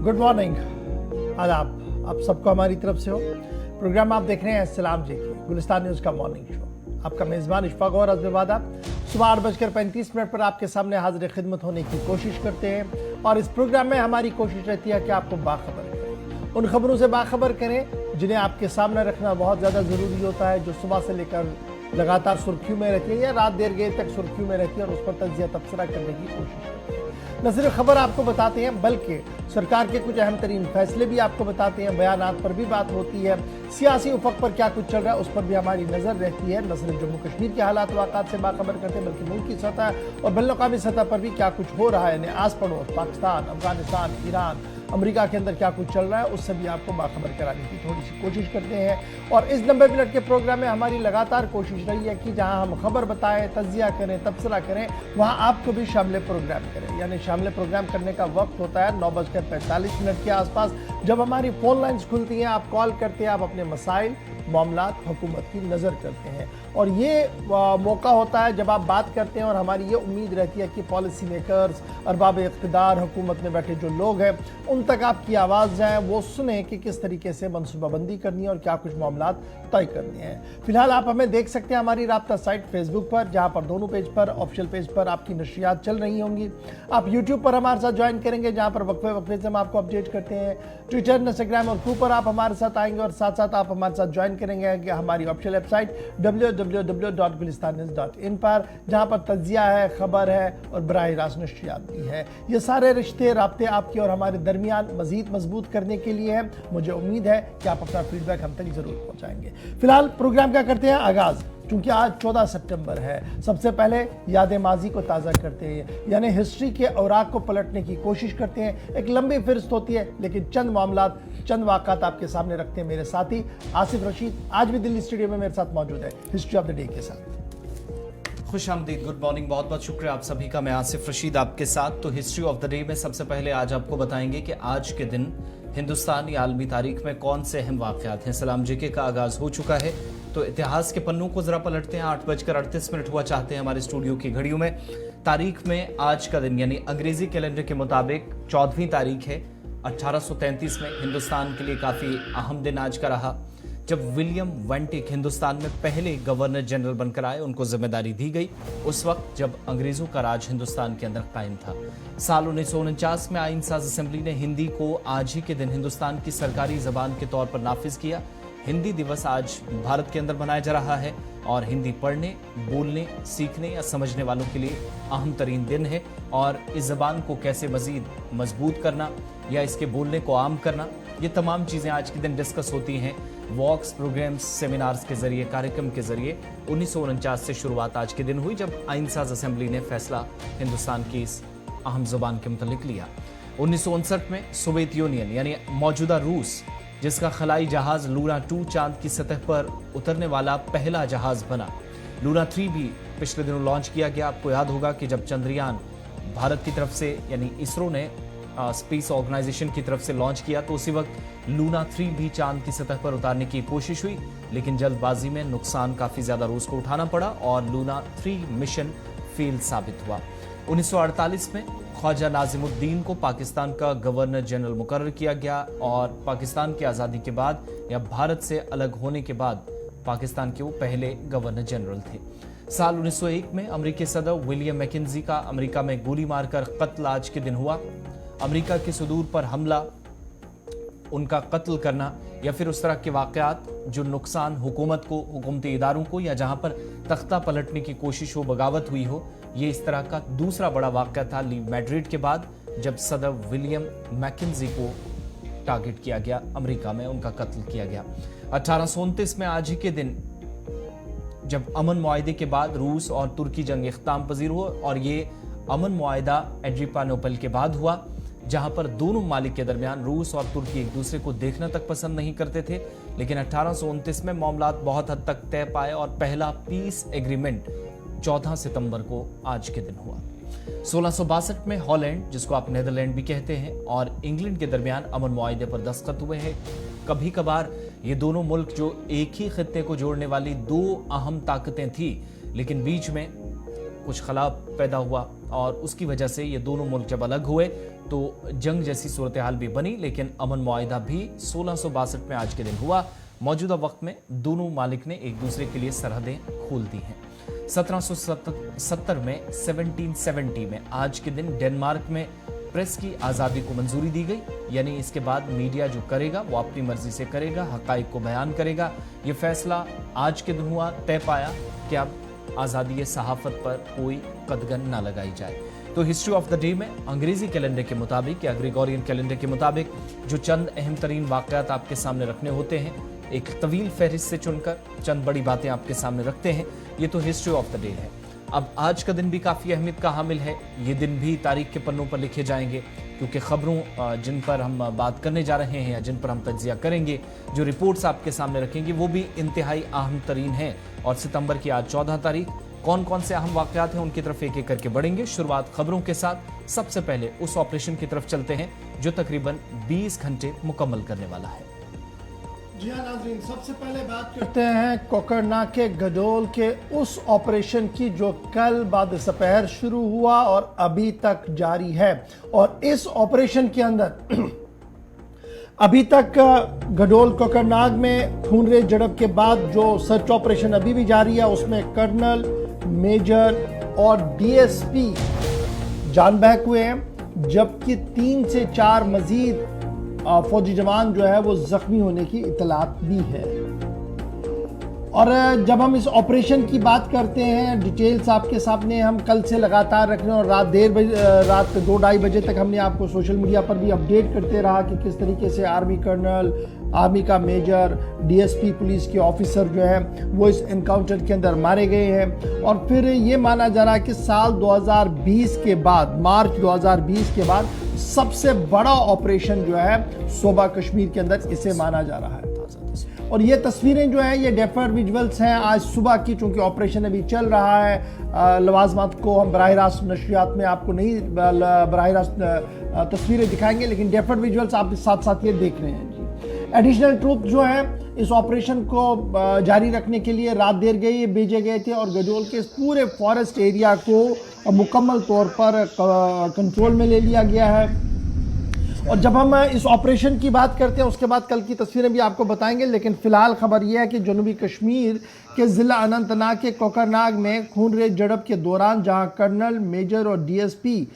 Good morning, आदाब आप सबको हमारी तरफ से हो। प्रोग्राम आप देख रहे हैं सलाम जी की गुलिस्तान न्यूज़ का मॉर्निंग शो। आपका मेज़बान इशफाक और अज़बादा सुबह 8:35 पर आपके सामने हाजिर खिदमत होने की कोशिश करते हैं। और इस प्रोग्राम में हमारी कोशिश रहती है कि आपको बाखबर करें, उन खबरों से बाखबर करें जिन्हें आपके सामने रखना बहुत ज़्यादा ज़रूरी होता है, जो सुबह से लेकर लगातार सुर्खियों में रहती है या रात देर गए तक सुर्खियों में रहती है, और उस पर तज्जिया तबसरा करने की कोशिश करते हैं। न सिर्फ खबर आपको बताते हैं बल्कि सरकार के कुछ अहम तरीन फैसले भी आपको बताते हैं, बयानात पर भी बात होती है, सियासी उफक पर क्या कुछ चल रहा है उस पर भी हमारी नज़र रहती है। न सिर्फ जम्मू कश्मीर के हालात वाक़ात से बाखबर करते हैं बल्कि मुल्क की सतह और बैनुल-अक़वामी सतह पर भी क्या कुछ हो रहा है, आस पड़ोस पाकिस्तान, अफगानिस्तान, ईरान, अमेरिका के अंदर क्या कुछ चल रहा है उससे भी आपको बाखबर कराने की थोड़ी सी कोशिश करते हैं। और इस 90 मिनट के प्रोग्राम में हमारी लगातार कोशिश रही है कि जहां हम खबर बताएं, तज्जिया करें, तबसरा करें, वहां आपको भी शामिल प्रोग्राम करें। यानी शामिल प्रोग्राम करने का वक्त होता है 9:45 के आसपास, जब हमारी फ़ोन लाइन्स खुलती हैं, आप कॉल करते हैं, आप अपने मसाइल, मामलात हुकूमत की नज़र करते हैं। और ये मौका होता है जब आप बात करते हैं और हमारी ये उम्मीद रहती है कि पॉलिसी मेकर्स, अरबाब इक़्तिदार, हुकूमत में बैठे जो लोग हैं उन तक आपकी आवाज़ जाए, वो सुने कि किस तरीके से मनसूबाबंदी करनी है और क्या कुछ मामलात तय करने हैं। फिलहाल आप हमें देख सकते हैं हमारी राब्ता साइट फेसबुक पर, जहाँ पर दोनों पेज पर, ऑफिशियल पेज पर आपकी नशरियात चल रही होंगी। आप यूट्यूब पर हमारे साथ ज्वाइन करेंगे जहाँ पर वक्फे वक्फे से हम आपको अपडेट करते हैं। ट्विटर, इंस्टाग्राम और ट्रू पर आप हमारे साथ आएंगे और साथ साथ आप हमारे साथ ज्वाइन करेंगे कि हमारी ऑफिशियल वेबसाइट www.gulistannews.in पर, जहाँ पर तज्जिया है, खबर है और बराह रास्त नशरियात भी है। ये सारे रिश्ते राब्ते आपके और हमारे दरमियान मजीद मजबूत करने के लिए है। मुझे उम्मीद है कि आप अपना फीडबैक हम तक जरूर पहुँचाएंगे। फिलहाल प्रोग्राम का करते हैं आगाज़। क्योंकि आज 14 सितंबर है, सबसे पहले याद माजी को ताज़ा करते हैं, यानी हिस्ट्री के औराक को पलटने की कोशिश करते हैं। एक लंबी फहरिस्त होती है लेकिन चंद मामलात, चंद वाक़ात आपके सामने रखते हैं मेरे साथी आसिफ रशीद आज भी दिल्ली स्टूडियो में मेरे साथ मौजूद है हिस्ट्री ऑफ द डे के साथ। खुश आमदीद, गुड मॉर्निंग, बहुत बहुत शुक्रिया आप सभी का। मैं आसिफ रशीद आपके साथ। तो हिस्ट्री ऑफ द डे में सबसे पहले आज आपको बताएंगे कि आज के दिन हिंदुस्तान या आलमी तारीख में कौन से अहम वाक़यात हैं। सलाम जीके का आगाज़ हो चुका है, तो इतिहास के पन्नों को ज़रा पलटते हैं। 8:38 हुआ चाहते हैं हमारे स्टूडियो की घड़ियों में। तारीख में आज का दिन यानी अंग्रेज़ी कैलेंडर के मुताबिक 14वीं तारीख है। 1833 में हिंदुस्तान के लिए काफ़ी अहम दिन आज का रहा, जब विलियम वेंटिक हिंदुस्तान में पहले गवर्नर जनरल बनकर आए। उनको जिम्मेदारी दी गई उस वक्त जब अंग्रेजों का राज हिंदुस्तान के अंदर कायम था। साल 1949 में आईन साज असेंबली ने हिंदी को आज ही के दिन हिंदुस्तान की सरकारी जबान के तौर पर नाफिज किया। हिंदी दिवस आज भारत के अंदर मनाया जा रहा है और हिंदी पढ़ने, बोलने, सीखने या समझने वालों के लिए अहम तरीन दिन है। और इस जबान को कैसे मजीद मजबूत करना या इसके बोलने को आम करना, ये तमाम चीज़ें आज के दिन डिस्कस होती हैं वॉक्स, प्रोग्राम्स, सेमिनार्स के जरिए, कार्यक्रम के जरिए। 1949 से शुरुआत आज के दिन हुई जब आईन साज असेंबली ने फैसला हिंदुस्तान की इस अहम जुबान के मुतल्लिक लिया। 1959 में सोवियत यूनियन यानी मौजूदा रूस, जिसका खलाई जहाज लूना 2 चांद की सतह पर उतरने वाला पहला जहाज बना। लूना 3 भी पिछले दिनों लॉन्च किया गया। आपको याद होगा कि जब चंद्रयान भारत की तरफ से यानी इसरो ने स्पेस ऑर्गेनाइजेशन की तरफ से लॉन्च किया, तो उसी वक्त लूना 3 भी चांद की सतह पर उतारने की कोशिश हुई, लेकिन जल्दबाजी में नुकसान काफ़ी ज़्यादा रूस को उठाना पड़ा और लूना 3 मिशन फेल साबित हुआ। 1948 में ख्वाजा नाजिमुद्दीन को पाकिस्तान का गवर्नर जनरल मुकर्रर किया गया और पाकिस्तान की आज़ादी के बाद या भारत से अलग होने के बाद पाकिस्तान के वो पहले गवर्नर जनरल थे। साल 1901 में अमेरिकी सदर विलियम मैकेंजी का अमेरिका में गोली मारकर कत्ल आज के दिन हुआ। अमेरिका के सुदूर पर हमला, उनका कत्ल करना या फिर उस तरह के वाक़यात जो नुकसान हुकूमत को, हुकूमती इदारों को या जहां पर तख्ता पलटने की कोशिश हो, बगावत हुई हो, ये इस तरह का दूसरा बड़ा वाक़या था ली मैड्रिड के बाद, जब सदर विलियम मैकेंजी को टारगेट किया गया, अमेरिका में उनका कत्ल किया गया। 1829 में आज ही के दिन जब अमन मुआहदे के बाद रूस और तुर्की जंग इख्ताम पजीर हुआ, और ये अमन मुआहदा एड्रियानोपल के बाद हुआ, जहां पर दोनों ममालिक के दरमियान रूस और तुर्की एक दूसरे को देखना तक पसंद नहीं करते थे। लेकिन 1829 में मामलात बहुत हद तक तय पाए और पहला पीस एग्रीमेंट 14 सितंबर को आज के दिन हुआ। 1662 में हॉलैंड, जिसको आप नेदरलैंड भी कहते हैं, और इंग्लैंड के दरमियान अमन मुआहदे पर दस्तखत हुए हैं। कभी कभार ये दोनों मुल्क जो एक ही खित्ते को जोड़ने वाली दो अहम ताकतें थी, लेकिन बीच में कुछ खला पैदा हुआ और उसकी वजह से ये दोनों मुल्क जब अलग हुए तो जंग जैसी सूरत हाल भी बनी, लेकिन अमन मुआहिदा भी 1662 में आज के दिन हुआ। मौजूदा वक्त में दोनों मालिक ने एक दूसरे के लिए सरहदें खोल दी हैं। 1770 में 1770 में आज के दिन डेनमार्क में प्रेस की आज़ादी को मंजूरी दी गई, यानी इसके बाद मीडिया जो करेगा वो अपनी मर्जी से करेगा, हकाइक को बयान करेगा। ये फैसला आज के दिन हुआ, तय पाया कि अब आज़ादी सहाफत पर कोई कदगन ना लगाई जाए। तो हिस्ट्री ऑफ द डे में अंग्रेजी कैलेंडर के मुताबिक या ग्रेगोरियन कैलेंडर के मुताबिक जो चंद अहम तरीन वाक़यात आपके सामने रखने होते हैं, एक तवील फहरिस्त से चुनकर चंद बड़ी बातें आपके सामने रखते हैं। ये तो हिस्ट्री ऑफ द डे है। अब आज का दिन भी काफ़ी अहमियत का हामिल है। ये दिन भी तारीख के पन्नों पर लिखे जाएंगे, क्योंकि खबरों जिन पर हम बात करने जा रहे हैं या जिन पर हम तज्जिया करेंगे, जो रिपोर्ट्स आपके सामने रखेंगे, वो भी इंतहाई अहम तरीन है। और सितंबर की आज 14 तारीख, कौन कौन से अहम वाक़यात हैं उनकी तरफ एक एक करके बढ़ेंगे। शुरुआत खबरों के साथ। सबसे पहले उस ऑपरेशन की तरफ चलते हैं जो तकरीबन 20 घंटे मुकम्मल करने वाला है। जी हाँ नाज़रीन, सबसे पहले बात करते हैं कोकरनाक के गडोल के उस ऑपरेशन की जो कल बाद दोपहर शुरू हुआ और अभी तक जारी है। और इस ऑपरेशन के अंदर अभी तक गडोल कोकरनाग में खूनरेज झड़प के बाद जो सर्च ऑपरेशन अभी भी जारी है, उसमें कर्नल, मेजर और डीएसपी जान बहक हुए हैं, जबकि 3 से 4 मजीद फौजी जवान जो है वो जख्मी होने की इतलात भी है। और जब हम इस ऑपरेशन की बात करते हैं, डिटेल्स आपके सामने हम कल से लगातार रख रहे हैं और रात 2-2:30 बजे तक हमने आपको सोशल मीडिया पर भी अपडेट करते रहा कि किस तरीके से आर्मी कर्नल, आर्मी का मेजर, डीएसपी पुलिस के ऑफिसर जो है वो इस एनकाउंटर के अंदर मारे गए हैं। और फिर ये माना जा रहा है कि साल 2020 के बाद, मार्च 2020 के बाद सबसे बड़ा ऑपरेशन जो है सूबा कश्मीर के अंदर इसे माना जा रहा है। और ये तस्वीरें जो हैं ये डेफर्ड विजुअल्स हैं आज सुबह की, चूंकि ऑपरेशन अभी चल रहा है। लवाजमात को हम बराह रास्त नशरियात में आपको नहीं बराह रास्त तस्वीरें दिखाएंगे, लेकिन डेफर्ड विजुअल्स आप साथ साथ ये देख रहे हैं जी। एडिशनल ट्रूप जो है इस ऑपरेशन को जारी रखने के लिए रात देर गई भेजे गए थे और गडोल के पूरे फॉरेस्ट एरिया को मुकम्मल तौर पर कंट्रोल में ले लिया गया है। और जब हम इस ऑपरेशन की बात करते हैं उसके बाद कल की तस्वीरें भी आपको बताएंगे, लेकिन फिलहाल खबर यह है कि जनूबी कश्मीर के ज़िला अनंतनाग के कोकरनाग में खूनरेज झड़प के दौरान जहां कर्नल, मेजर और डीएसपी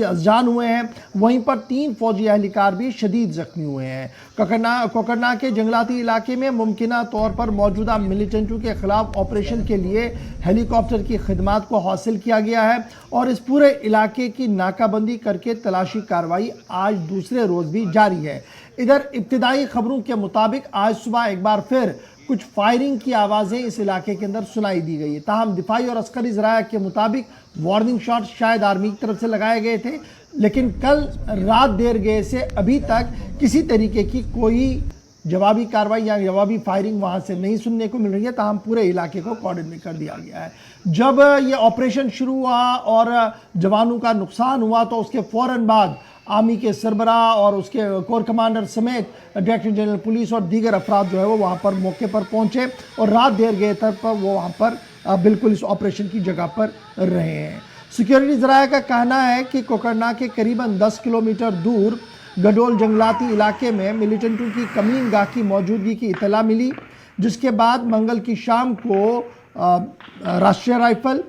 अजान हुए हैं, वहीं पर 3 फौजी एहलकार भी शदीद जख्मी हुए हैं। कोकरनाग के जंगलाती इलाके में मुमकिना तौर पर मौजूदा मिलिटेंटों के खिलाफ ऑपरेशन के लिए हेलीकॉप्टर की खिदमात को हासिल किया गया है और इस पूरे इलाके की नाकाबंदी करके तलाशी कार्रवाई आज दूसरे रोज भी जारी है। इधर इब्तिदाई खबरों के मुताबिक आज सुबह एक बार फिर कुछ फायरिंग की आवाज़ें इस इलाके के अंदर सुनाई दी गई है। ताहम दिफाई और अस्करी ज़राया के मुताबिक वार्निंग शॉट शायद आर्मी की तरफ से लगाए गए थे, लेकिन कल रात देर गए से अभी तक किसी तरीके की कोई जवाबी कार्रवाई या जवाबी फायरिंग वहां से नहीं सुनने को मिल रही है। ताहम पूरे इलाके को कॉर्डन में कर दिया गया है। जब ये ऑपरेशन शुरू हुआ और जवानों का नुकसान हुआ तो उसके फौरन बाद आर्मी के सरबराह और उसके कोर कमांडर समेत डायरेक्टर जनरल पुलिस और दीगर अफराद जो है वो वहाँ पर मौके पर पहुँचे और रात देर गए तक पर वो वहाँ पर बिल्कुल इस ऑपरेशन की जगह पर रहे हैं। सिक्योरिटी ज़राया का कहना है कि कोकरनाग के करीबन 10 किलोमीटर दूर गडोल जंगलाती इलाके में मिलिटेंटों की कमीन गाह की मौजूदगी की इतला मिली, जिसके बाद मंगल की शाम को राष्ट्रीय राइफल,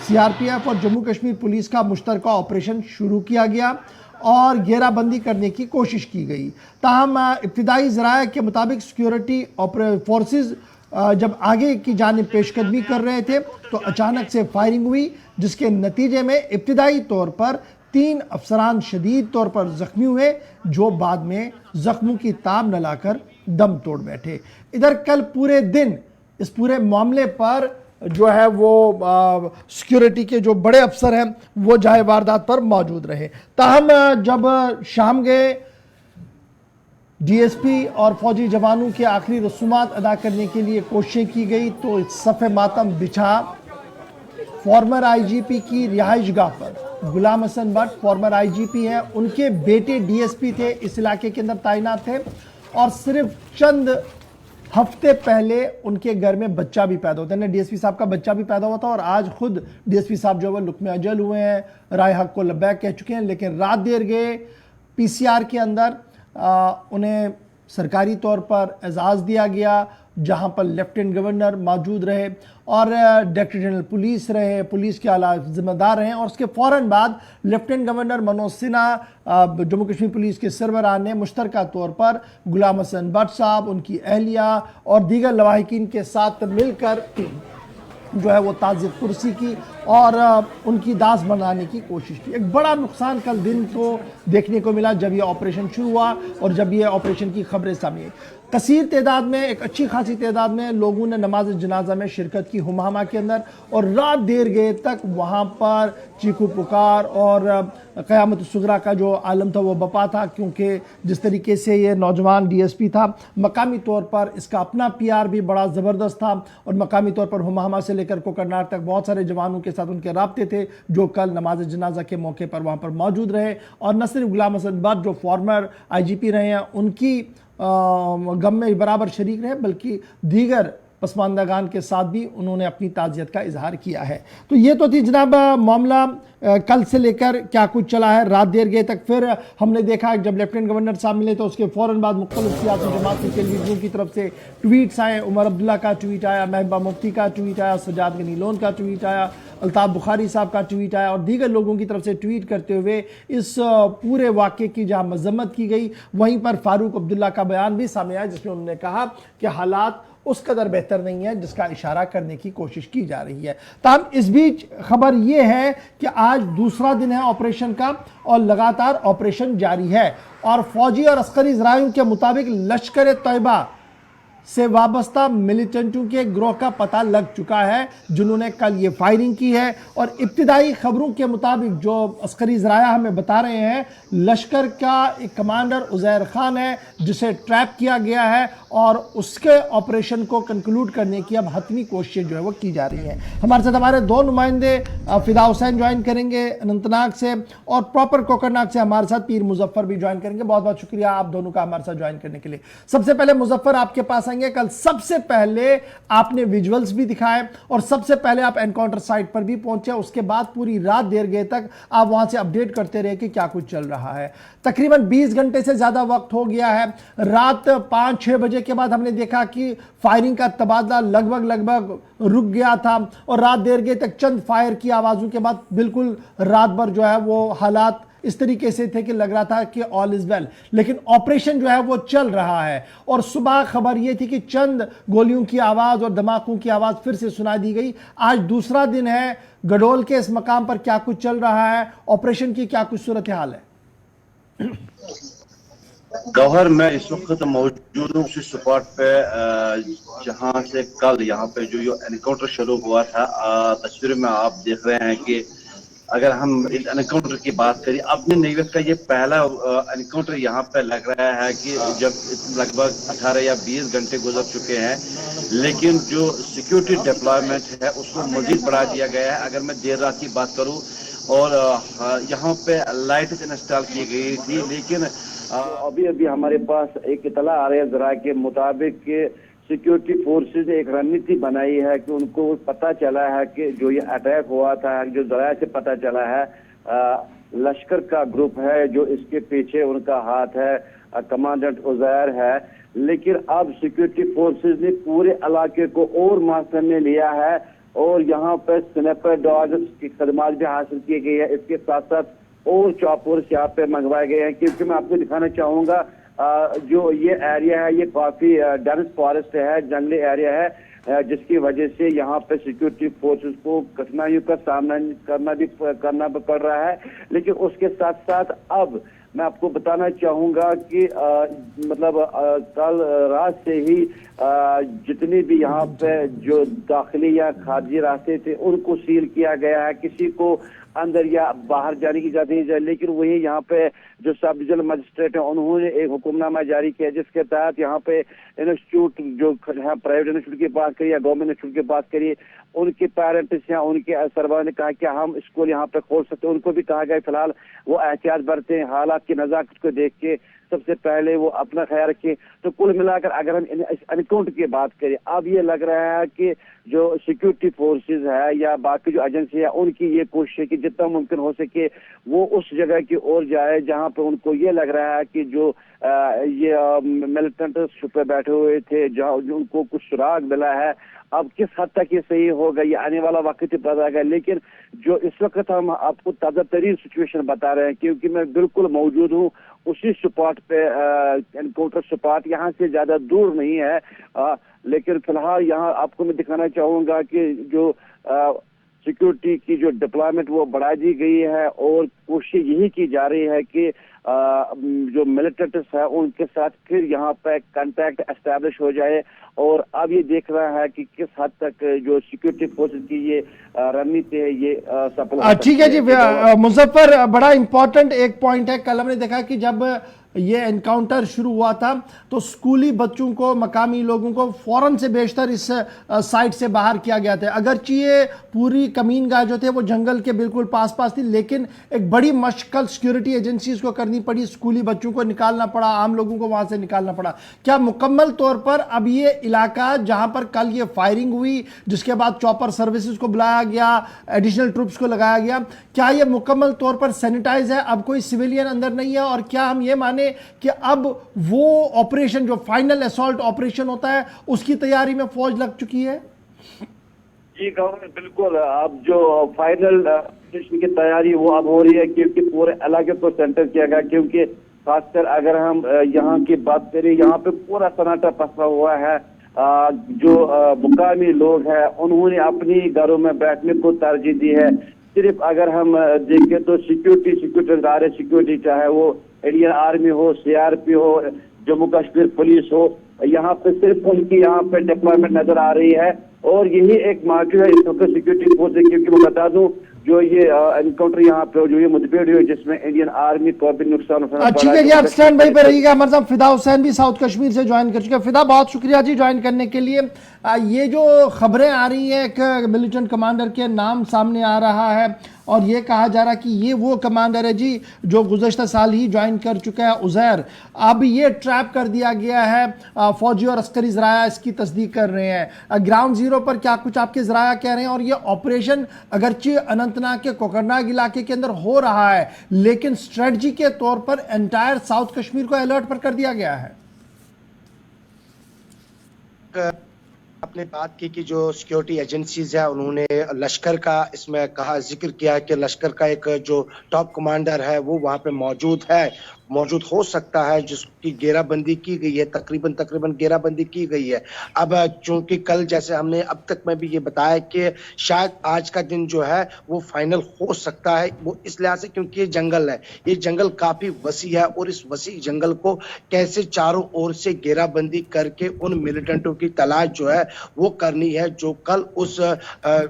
सीआरपीएफ और जम्मू कश्मीर पुलिस का मुश्तरका ऑपरेशन शुरू किया गया और घेराबंदी करने की कोशिश की गई। ताहम इब्तिदाई ज़राया के मुताबिक सिक्योरिटी फोर्सेस जब आगे की जानिब पेशकदमी कर रहे थे तो अचानक से फायरिंग हुई, जिसके नतीजे में इब्तिदाई तौर पर 3 अफसरान शदीद तौर पर जख्मी हुए, जो बाद में जख्मों की ताब न लाकर दम तोड़ बैठे। इधर कल पूरे दिन इस पूरे मामले पर जो है वो सिक्योरिटी के जो बड़े अफसर हैं वो जाए वारदात पर मौजूद रहे। ताहम जब शाम गए डीएसपी और फौजी जवानों के आखिरी रसूमात अदा करने के लिए कोशिशें की गई तो सफ़े मातम बिछा फॉर्मर आईजीपी की रिहाइशगाह पर। गुलाम हसन भट्ट फॉर्मर आईजीपी हैं, उनके बेटे डीएसपी थे, इस इलाके के अंदर तैनात थे और सिर्फ चंद हफ्ते पहले उनके घर में बच्चा भी पैदा होता है, डीएसपी साहब का बच्चा भी पैदा हुआ था और आज खुद डीएसपी साहब जो है लुक्मे अजल हुए हैं, राय हक को लब्बैक कह चुके हैं। लेकिन रात देर गए पीसीआर के अंदर उन्हें सरकारी तौर पर एजाज़ दिया गया, जहां पर लेफ्टिनेंट गवर्नर मौजूद रहे और डायरेक्टर जनरल पुलिस रहे, पुलिस के आला जिम्मेदार रहे। और उसके फ़ौरन बाद lieutenant governor Manoj Sinha, Jammu Kashmir police के सरबराह ने मुश्तरका तौर पर गुलाम हसन भट्ट साहब, उनकी अहलिया और दीगर लवाहिकीन के साथ मिलकर जो है वो ताज़ियत कुर्सी की और उनकी दास बनाने की कोशिश की। एक बड़ा नुकसान कल दिन को देखने को मिला जब ये ऑपरेशन शुरू हुआ और जब ये ऑपरेशन की खबरें सामने आई। कसीर तादाद में, एक अच्छी खासी तादाद में लोगों ने नमाज जनाजा में शिरकत की हुमामा के अंदर और रात देर गए तक वहाँ पर चीखू पुकार और क़यामत सुगरा का जो आलम था वो बपा था, क्योंकि जिस तरीके से ये नौजवान डीएसपी था, मकामी तौर पर इसका अपना पीआर भी बड़ा ज़बरदस्त था और मकामी तौर पर हुमामा से लेकर कोकरनार तक बहुत सारे जवानों के साथ उनके राब्ते थे जो कल नमाज जनाजा के मौके पर वहाँ पर मौजूद रहे। और न सिर्फ गुलाम हसन भट्ट जो फॉर्मर IGP रहे हैं उनकी गम में बराबर शरीक रहे, बल्कि दीगर पसमानदागान के साथ भी उन्होंने अपनी ताज़ियत का इजहार किया है। तो ये तो थी जनाब मामला कल से लेकर क्या कुछ चला है रात देर गए तक। फिर हमने देखा जब लेफ्टिनेंट गवर्नर साहब मिले तो उसके फ़ौरन बाद मुख्तलिफ सियासी जमात के लीडरों की तरफ से ट्वीट्स आए। उमर अब्दुल्ला का ट्वीट आया, महबूबा मुफ्ती का ट्वीट आया, सजाद गनी लोन का ट्वीट आया, अल्ताफ़ बुखारी साहब का ट्वीट आया और दीगर लोगों की तरफ से ट्वीट करते हुए इस पूरे वाक़े की जहाँ मजम्मत की गई, वहीं पर फारूक अब्दुल्ला का बयान भी सामने आया जिसमें उन्होंने कहा कि हालात उस कदर बेहतर नहीं है जिसका इशारा करने की कोशिश की जा रही है। ताहम इस बीच खबर यह है कि आज दूसरा दिन है ऑपरेशन का और लगातार ऑपरेशन जारी है और फौजी और अस्करी ज़राइयों के मुताबिक लश्कर तैयबा से वाबस्ता मिलिटेंटों के ग्रोह का पता लग चुका है जिन्होंने कल ये फायरिंग की है। और इब्तिदाई खबरों के मुताबिक जो अस्करी ज़राया हमें बता रहे हैं, लश्कर का एक कमांडर उज़ैर खान है जिसे ट्रैप किया गया है और उसके ऑपरेशन को कंक्लूड करने की अब हतमी कोशिश जो है वो की जा रही है। हमारे साथ हमारे दो नुमाइंदे फिदा हुसैन ज्वाइन करेंगे अनंतनाग से और प्रॉपर कोकरनाग से हमारे साथ पीर मुजफ्फर भी ज्वाइन करेंगे। बहुत बहुत शुक्रिया आप दोनों का हमारे साथ ज्वाइन करने के लिए। सबसे पहले मुजफ्फर आपके पास आएंगे। कल सबसे पहले आपने विजुअल्स भी दिखाए और सबसे पहले आप एनकाउंटर साइट पर भी पहुंचे, उसके बाद पूरी रात देर गए तक आप वहां से अपडेट करते रहे कि क्या कुछ चल रहा है। तकरीबन 20 घंटे से ज्यादा वक्त हो गया है। रात 5-6 बजे के बाद हमने देखा कि फायरिंग का तबादला लगभग रुक गया था और रात देर गए तक चंद फायर की आवाजों के बाद बिल्कुल रात भर जो है वो हालात इस तरीके से थे कि लग रहा था कि ऑल इज वेल, लेकिन ऑपरेशन जो है वो चल रहा है। और सुबह खबर यह थी कि चंद गोलियों की आवाज और धमाकों की आवाज फिर से सुनाई दी गई। आज दूसरा दिन है, गडोल के इस मकाम पर क्या कुछ चल रहा है, ऑपरेशन की क्या कुछ सूरत हाल है? गौहर, मैं इस वक्त मौजूद हूँ उसी स्पॉट पे जहाँ से कल यहाँ पे जो एनकाउंटर शुरू हुआ था। तस्वीर में आप देख रहे हैं कि अगर हम इस एनकाउंटर की बात करें, अपने नेवियत का ये पहला एनकाउंटर यहाँ पे लग रहा है कि जब लगभग 18 या 20 घंटे गुजर चुके हैं, लेकिन जो सिक्योरिटी डिप्लॉयमेंट है उसको मजीद बढ़ा दिया गया है। अगर मैं देर रात की बात करूँ और यहाँ पे लाइट्स इंस्टॉल की गई थी, लेकिन अभी हमारे पास एक इतला आ रहा है जरा के मुताबिक सिक्योरिटी फोर्सेस ने एक रणनीति बनाई है कि उनको पता चला है कि जो ये अटैक हुआ था, जो जराया से पता चला है लश्कर का ग्रुप है जो इसके पीछे उनका हाथ है, कमांडेंट उज़ैर है। लेकिन अब सिक्योरिटी फोर्सेस ने पूरे इलाके को और मास्टर में लिया है और यहाँ पे स्नैपर डॉग्स की खदमात भी हासिल की गई है। इसके साथ साथ और चॉपर्स यहाँ पे मंगवाए गए हैं, क्योंकि मैं आपको दिखाना चाहूंगा जो ये एरिया है ये काफी डेंस फॉरेस्ट है, जंगली एरिया है, जिसकी वजह से यहाँ पे सिक्योरिटी फोर्सेस को कठिनाइयों का सामना करना पड़ रहा है। लेकिन उसके साथ साथ अब मैं आपको बताना चाहूंगा कि कल रात से ही जितनी भी यहाँ पे जो दाखिली या खारजी रास्ते थे उनको सील किया गया है। किसी को अंदर या बाहर जाने की इजाजत नहीं है। लेकिन वही यहाँ पे जो सब डिविजनल मजिस्ट्रेट है उन्होंने एक हुक्मनामा जारी किया जिसके तहत यहाँ पे इंस्टीट्यूट जो प्राइवेट इंस्टीट्यूट की बात करिए या गवर्नमेंट इंस्टीट्यूट की बात करिए, उनके पेरेंट्स या उनके सरबराह ने कहा कि हम स्कूल यहाँ पे खोल सकते हैं। उनको भी कहा गया फिलहाल वो एहतियात बरतें, हालात की नज़ाकत को देख के सबसे पहले वो अपना ख्याल रखें। तो कुल मिलाकर अगर हम एनकाउंटर की बात करें, अब ये लग रहा है कि जो सिक्योरिटी फोर्सेस है या बाकी जो एजेंसी है उनकी ये कोशिश है कि जितना मुमकिन हो सके वो उस जगह की ओर जाए जहां पे उनको ये लग रहा है कि जो ये मिलिटेंट छुपे बैठे हुए थे, जहां उनको कुछ सुराग मिला है। अब किस हद तक ये सही होगा ये आने वाला वक्त ही बताएगा, लेकिन जो इस वक्त हम आपको ताज़ा तरीन सिचुएशन बता रहे हैं, क्योंकि मैं बिल्कुल मौजूद हूँ उसी स्पॉट पे, एनकाउंटर स्पॉट यहाँ से ज्यादा दूर नहीं है, लेकिन फिलहाल यहाँ आपको मैं दिखाना चाहूंगा कि जो सिक्योरिटी की जो डिप्लॉयमेंट वो बढ़ा दी गई है और कोशिश यही की जा रही है कि जो मिलिटेंट्स है उनके साथ फिर यहाँ पे कांटेक्ट एस्टैब्लिश हो जाए। और अब ये देख रहा है कि किस हद तक जो सिक्योरिटी फोर्सेस की ये रणनीति है ये सफल। ठीक है जी मुजफ्फर, बड़ा इंपॉर्टेंट एक पॉइंट है। कल हमने देखा कि जब ये एनकाउंटर शुरू हुआ था तो स्कूली बच्चों को, मकामी लोगों को फौरन से बेशतर इस साइट से बाहर किया गया था। अगरचे ये पूरी कमीनगाह जो थे वो जंगल के बिल्कुल पास पास थी, लेकिन एक बड़ी मशक्कत सिक्योरिटी एजेंसीज को करनी पड़ी, स्कूली बच्चों को निकालना पड़ा, आम लोगों को वहां से निकालना पड़ा। क्या मुकम्मल तौर पर अब ये इलाका जहां पर कल ये फायरिंग हुई, जिसके बाद चॉपर सर्विसेज को बुलाया गया, एडिशनल ट्रूप्स को लगाया गया, क्या ये मुकम्मल तौर पर सैनिटाइज है, अब कोई सिविलियन अंदर नहीं है? और क्या हम ये माने कि अब वो ऑपरेशन जो फाइनल असॉल्ट ऑपरेशन होता है उसकी तैयारी में फौज लग चुकी है? जी गवर्नर, बिल्कुल। अब जो फाइनल ऑपरेशन की तैयारी वो अब हो रही है, क्योंकि पूरे इलाके को सेंटर किया गया, क्योंकि खासकर अगर हम यहाँ की बात करें, यहाँ पे पूरा सन्नाटा पसरा हुआ है। जो मुकामी लोग हैं उन्होंने अपनी घरों में बैठने को तरजीह दी है। सिर्फ अगर हम देखें तो सिक्योरिटी चाहे वो इंडियन आर्मी हो, सीआरपी हो, जम्मू कश्मीर पुलिस हो, यहाँ पे सिर्फ उनकी यहाँ पे डिप्लॉयमेंट नजर आ रही है। और यही एक मार्केट है इस वक्त सिक्योरिटी फोर्स, क्योंकि मैं बता दूं जो ये एनकाउंटर यहाँ पे जो ये मुठभेड़ हुई जिसमें इंडियन आर्मी को भी नुकसान उठाना पड़ा। ठीक है जी, आप स्टैंड बाई पे रहिएगा। हमारे साथ फिदा हुसैन भी साउथ कश्मीर से ज्वाइन कर चुके हैं। फिदा, बहुत शुक्रिया जी ज्वाइन करने के लिए। ये जो खबरें आ रही है, एक मिलिटेंट कमांडर के नाम सामने आ रहा है और ये कहा जा रहा है कि ये वो कमांडर है जी जो गुज़श्ता साल ही ज्वाइन कर चुका है, उज़ैर। अब ये ट्रैप कर दिया गया है, फौजी और अस्करी ज़राया इसकी तस्दीक कर रहे हैं। ग्राउंड जीरो पर क्या कुछ आपके ज़राया कह रहे हैं? और ये ऑपरेशन अगरचे अनंतनाग के कोकरनाग इलाके के अंदर हो रहा है, लेकिन स्ट्रेटजी के तौर पर एंटायर साउथ कश्मीर को अलर्ट पर कर दिया गया है। आपने बात की कि जो सिक्योरिटी एजेंसीज है उन्होंने लश्कर का इसमें कहा, जिक्र किया कि लश्कर का एक जो टॉप कमांडर है वो वहां पे मौजूद हो सकता है, जिसकी घेराबंदी की गई है, तकरीबन घेराबंदी की गई है। अब चूंकि कल जैसे हमने अब तक में भी ये बताया कि शायद आज का दिन जो है वो फाइनल हो सकता है, वो इस लिहाज से क्योंकि ये जंगल है, ये जंगल काफी वसी है और इस वसी जंगल को कैसे चारों ओर से घेराबंदी करके उन मिलिटेंटों की तलाश जो है वो करनी है, जो कल उस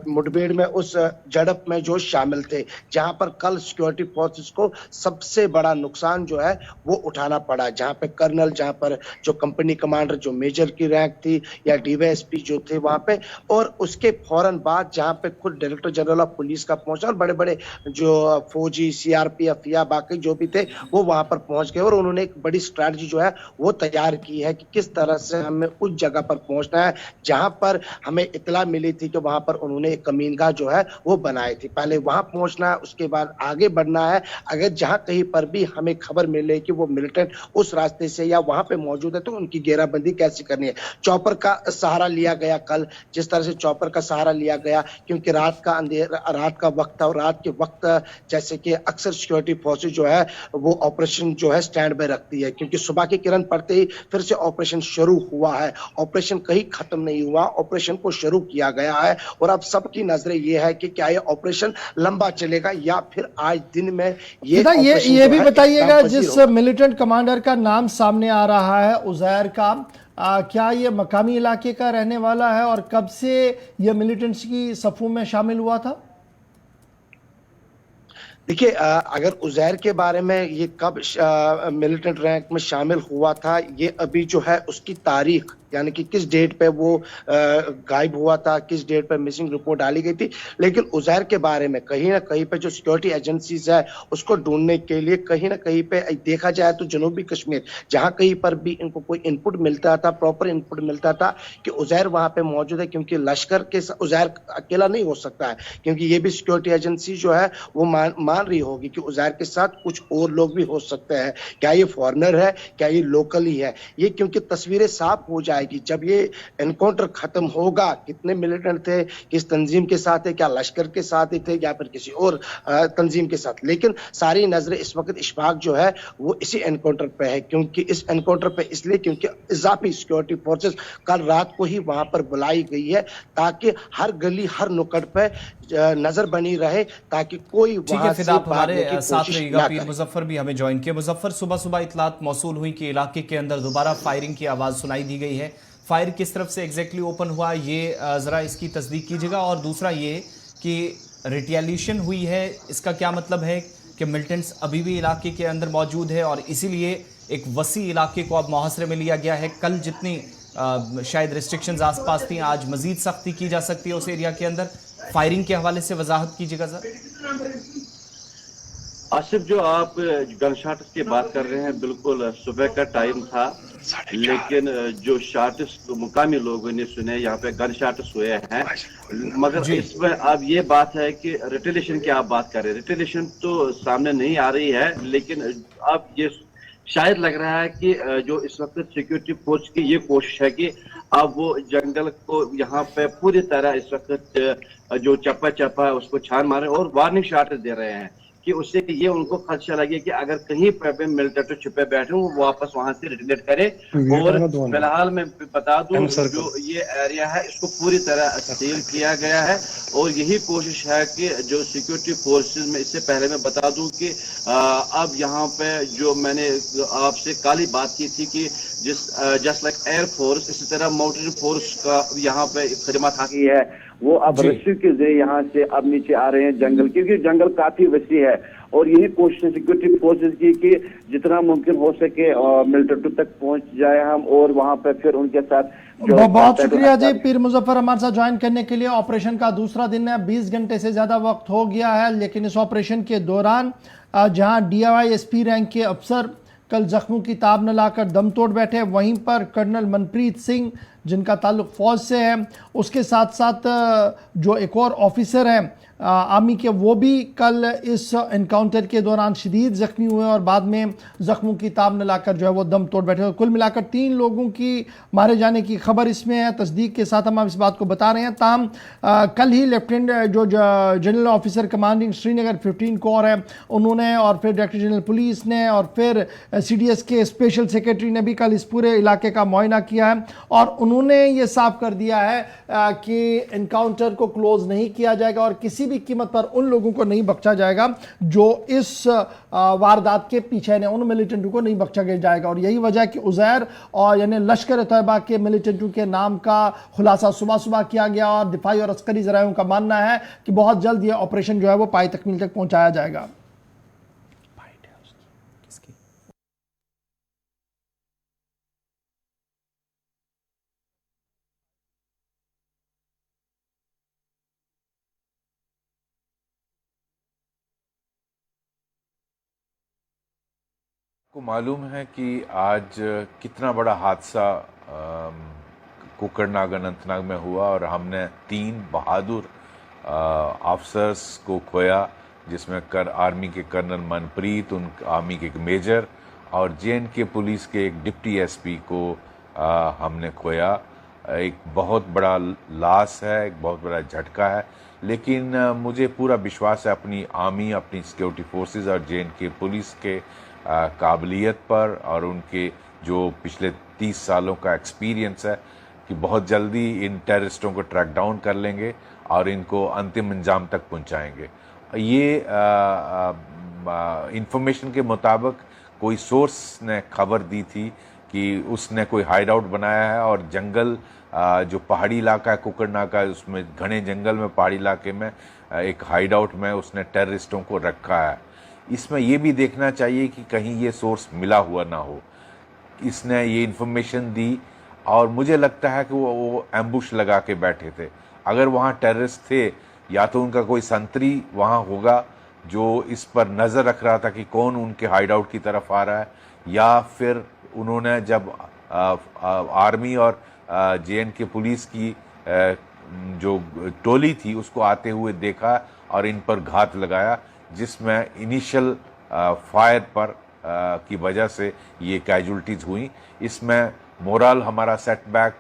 मुठभेड़ में, उस झड़प में जो शामिल थे, जहां पर कल सिक्योरिटी फोर्सेस को सबसे बड़ा नुकसान जो है वो उठाना पड़ा। जहां पे कर्नल, जहां पर जो कंपनी कमांडर, जो मेजर की रैंक थी या डीवाईएसपी जो थे वहां पे, और उसके फौरन बाद जहां पे खुद डायरेक्टर जनरल ऑफ पुलिस का पहुंचा और बड़े बड़े जो फौजी, सीआरपीएफ या बाकी जो भी थे वो वहां पर पहुंच गए और उन्होंने एक बड़ी स्ट्रैटेजी जो है वो तैयार की है कि किस तरह से हमें उस जगह पर पहुंचना है जहां पर हमें इतला मिली थी कि वहां पर उन्होंने एक कमीनगाह जो है वो बनाई थी। पहले वहां पहुंचना है, उसके बाद आगे बढ़ना है। अगर जहां कहीं पर भी हमें खबर मिले कि वो मिलिटेंट उस रास्ते से या वहां पे मौजूद है तो उनकी घेराबंदी कैसे करनी है। चॉपर का सहारा लिया गया कल, जिस तरह से चॉपर का सहारा लिया गया, क्योंकि रात का अंधेरा, रात का वक्त था और रात के वक्त जैसे कि अक्सर सिक्योरिटी फोर्सेज जो है वो ऑपरेशन जो है स्टैंड बाय रखती है, क्योंकि सुबह की किरण पड़ते ही फिर से ऑपरेशन शुरू हुआ है। ऑपरेशन कहीं खत्म नहीं हुआ, ऑपरेशन को शुरू किया गया है और अब सबकी नजरें ये है कि क्या ये ऑपरेशन लंबा चलेगा या फिर आज दिन में ये भी बताइएगा, जिस मिलिटेंट कमांडर का नाम सामने आ रहा है उज़ैर का, क्या ये मकामी इलाके का रहने वाला है और कब से ये मिलिटेंट्स की सफों में शामिल हुआ था? देखिए, अगर उज़ैर के बारे में ये कब मिलिटेंट रैंक में शामिल हुआ था, ये अभी जो है उसकी तारीख यानी कि किस डेट पे वो गायब हुआ था, किस डेट पे मिसिंग रिपोर्ट डाली गई थी। लेकिन उजैर के बारे में कहीं ना कहीं पे जो सिक्योरिटी एजेंसीज है उसको ढूंढने के लिए कहीं ना कहीं पे देखा जाए तो जनूबी कश्मीर जहां कहीं पर भी इनको कोई इनपुट मिलता था, प्रॉपर इनपुट मिलता था कि उजैर वहां पे मौजूद है, क्योंकि लश्कर के उजैर अकेला नहीं हो सकता है, क्योंकि ये भी सिक्योरिटी एजेंसी जो है वो मान रही होगी कि उजैर के साथ कुछ और लोग भी हो सकते हैं। क्या ये फॉरेनर है, क्या ये लोकल ही है, ये क्योंकि तस्वीरें साफ हो जाएगी जब ये एनकाउंटर खत्म होगा। कितने मिलिटेंट थे, किस तंजीम के साथ थे, क्या लश्कर के साथ ही थे या फिर किसी और तंजीम के साथ। लेकिन सारी नजरें इस वक्त इशफाक जो है वो इसी एनकाउंटर पे है, क्योंकि इस एनकाउंटर पे इसलिए क्योंकि इजाफी सिक्योरिटी फोर्सेस कल रात को ही वहां पर बुलाई गई है ताकि हर गली हर नुक्कड़ पे नजर बनी रहे, ताकि कोई ठीक है। वहां फिर से आप हमारे भागने की साथ कोशिश रहिएगा। ना पीर करे। मुजफ्फर भी हमें ज्वाइन किए। मुजफ्फर, सुबह सुबह इतलात मौसूल हुई कि इलाके के अंदर दोबारा फायरिंग की आवाज़ सुनाई दी गई है। फायर किस तरफ से एग्जैक्टली ओपन हुआ, ये ज़रा इसकी तस्दीक कीजिएगा। और दूसरा ये कि रिटेलिएशन हुई है, इसका क्या मतलब है कि मिलिटेंट्स अभी भी इलाके के अंदर मौजूद है और इसीलिए एक वसी इलाके को अब मुहासरे में लिया गया है। कल जितनी शायद रिस्ट्रिक्शंस आसपास थी, आज मजीद सख्ती की जा सकती है उस एरिया के अंदर। फायरिंग के हवाले से वजाहत कीजिएगा सर। आसिफ, जो आप गन शॉट की बात कर रहे हैं, बिल्कुल सुबह का टाइम था, लेकिन जो शॉट्स मुकामी लोगों ने सुने यहाँ पे गन शॉट्स हुए हैं। मगर इसमें अब ये बात है कि रिटेलिएशन की आप बात कर रहे हैं, रिटेलिएशन तो सामने नहीं आ रही है, लेकिन अब ये शायद लग रहा है कि जो इस वक्त सिक्योरिटी फोर्स की ये कोशिश है कि अब वो जंगल को यहाँ पे पूरी तरह इस वक्त जो चप्पा चप्पा है उसको छान मारे और वार्निंग शॉट दे रहे हैं कि उससे ये उनको खदशा लगे कि अगर कहीं पे मिलिटेंट छुपे बैठे वो वापस वहां से रिटेलिएट करे। और फिलहाल मैं बता दूं जो ये एरिया है इसको पूरी तरह सील किया गया है और यही कोशिश है कि जो सिक्योरिटी फोर्सेस में, इससे पहले मैं बता दूं कि अब यहाँ पे जो मैंने आपसे कल ही बात की थी कि जस्ट लाइक एयर फोर्स, इसी तरह माउंटेन फोर्स का यहाँ पे खिदमत हाकी है, वो अब रस्सी के जरिए यहाँ से अब नीचे आ रहे हैं जंगल, क्योंकि जंगल काफी वसी है। और यही कोशिश सिक्योरिटी फोर्सेज की कि जितना मुमकिन हो सके मिलिटेंट तक पहुंच जाए हम और वहां पे फिर उनके साथ बहुत शुक्रिया जी पीर मुजफ्फर हमारे साथ ज्वाइन करने के लिए। ऑपरेशन का दूसरा दिन है, 20 घंटे से ज्यादा वक्त हो गया है, लेकिन इस ऑपरेशन के दौरान जहां DISP रैंक के अफसर कल जख्मों की ताब न लाकर दम तोड़ बैठे, वहीं पर कर्नल मनप्रीत सिंह जिनका ताल्लुक फौज से है, उसके साथ साथ जो एक और ऑफिसर हैं आर्मी के, वो भी कल इस एनकाउंटर के दौरान शदीद ज़ख्मी हुए और बाद में ज़ख्मों की ताब न लाकर जो है वो दम तोड़ बैठे। कुल मिलाकर 3 लोगों की मारे जाने की खबर इसमें है। तस्दीक के साथ हम इस बात को बता रहे हैं। ताहम कल ही लेफ्टिनेंट जो general officer commanding Srinagar 15 core है उन्होंने, और फिर डायरेक्टर जनरल पुलिस ने, और फिर CDS के स्पेशल सेक्रेटरी ने भी कल इस पूरे इलाके का मुआयना किया है और उन्होंने ये साफ कर दिया है कि एनकाउंटर को क्लोज नहीं किया जाएगा और किसी भी कीमत पर उन लोगों को नहीं बख्शा जाएगा जो इस वारदात के पीछे हैं, उन मिलिटेंटों को नहीं बख्शा जाएगा। और यही वजह है कि उजैर और यानी लश्कर तैयबा के मिलिटेंटों के नाम का खुलासा सुबह सुबह किया गया और दिफाई और अस्करी ज़रायों का मानना है कि बहुत जल्द यह ऑपरेशन जो है वो पाई तकमील तक पहुंचाया जाएगा। को मालूम है कि आज कितना बड़ा हादसा कुकरनाग अनंतनाग में हुआ और हमने 3 बहादुर ऑफिसर्स को खोया, जिसमें आर्मी के कर्नल मनप्रीत, उन आर्मी के एक मेजर और JNK पुलिस के एक डिप्टी SP को हमने खोया। एक बहुत बड़ा लॉस है, एक बहुत बड़ा झटका है, लेकिन मुझे पूरा विश्वास है अपनी आर्मी, अपनी सिक्योरिटी फोर्सेस और JNK पुलिस के काबिलियत पर और उनके जो पिछले 30 सालों का एक्सपीरियंस है कि बहुत जल्दी इन टेररिस्टों को ट्रैक डाउन कर लेंगे और इनको अंतिम अंजाम तक पहुंचाएंगे। ये इंफॉर्मेशन के मुताबिक कोई सोर्स ने खबर दी थी कि उसने कोई हाइड आउट बनाया है और जंगल जो पहाड़ी इलाका है कुकरनाग का, उसमें घने जंगल में पहाड़ी इलाके में एक हाइड आउट में उसने टेररिस्टों को रखा है। इसमें यह भी देखना चाहिए कि कहीं ये सोर्स मिला हुआ ना हो। इसने ये इन्फॉर्मेशन दी और मुझे लगता है कि वो एम्बुश लगा के बैठे थे। अगर वहाँ टेररिस्ट थे, या तो उनका कोई संतरी वहाँ होगा जो इस पर नज़र रख रहा था कि कौन उनके हाइड आउट की तरफ आ रहा है, या फिर उन्होंने जब आर्मी और JNK पुलिस की जो टोली थी उसको आते हुए देखा और इन पर घात लगाया, जिसमें इनिशियल फायर पर की वजह से ये कैजुअल्टीज हुई। इसमें मोरल हमारा सेटबैक,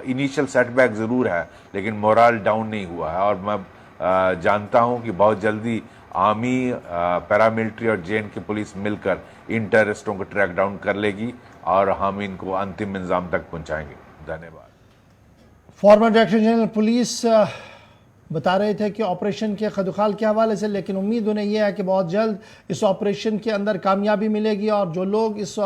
इनिशियल सेटबैक ज़रूर है, लेकिन मोरल डाउन नहीं हुआ है। और मैं जानता हूं कि बहुत जल्दी आर्मी, पैरामिलिट्री और JNK पुलिस मिलकर इन टेररिस्टों को ट्रैक डाउन कर लेगी और हम इनको अंतिम इंजाम तक पहुंचाएंगे। धन्यवाद। फॉर्मर डायरेक्टर जनरल पुलिस बता रहे थे कि ऑपरेशन के खदुखाल के हवाले से, लेकिन उम्मीद उन्हें यह है कि बहुत जल्द इस ऑपरेशन के अंदर कामयाबी मिलेगी और जो लोग इस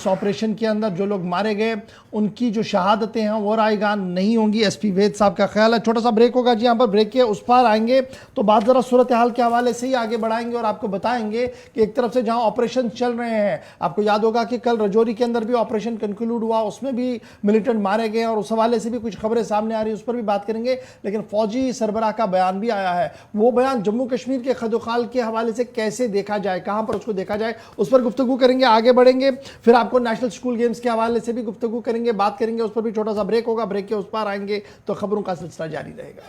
ऑपरेशन के अंदर जो लोग मारे गए उनकी जो शहादतें हैं वो रायगान नहीं होंगी। SP वैद साहब का ख्याल है। छोटा सा ब्रेक होगा जी, यहाँ पर ब्रेक के उस पार आएंगे तो बात ज़रा सूरत हाल के हवाले से ही आगे बढ़ाएंगे और आपको बताएंगे कि एक तरफ से जहाँ ऑपरेशन चल रहे हैं, आपको याद होगा कि कल रजौरी के अंदर भी ऑपरेशन कंक्लूड हुआ, उसमें भी मिलिटेंट मारे गए और उस हवाले से भी कुछ खबरें सामने आ रही है, उस पर भी बात करेंगे। लेकिन फौजी सरबराह का बयान भी आया है, वो बयान जम्मू कश्मीर के खदुखाल के हवाले से कैसे देखा जाए, कहाँ पर उसको देखा जाए, उस पर गुफ्तगू करेंगे, आगे बढ़ेंगे। फिर आपको नेशनल स्कूल गेम्स के हवाले से भी गुफ्तगू करेंगे, बात करेंगे, उस पर भी छोटा सा ब्रेक होगा। ब्रेक के उस पार आएंगे तो खबरों का सिलसिला जारी रहेगा।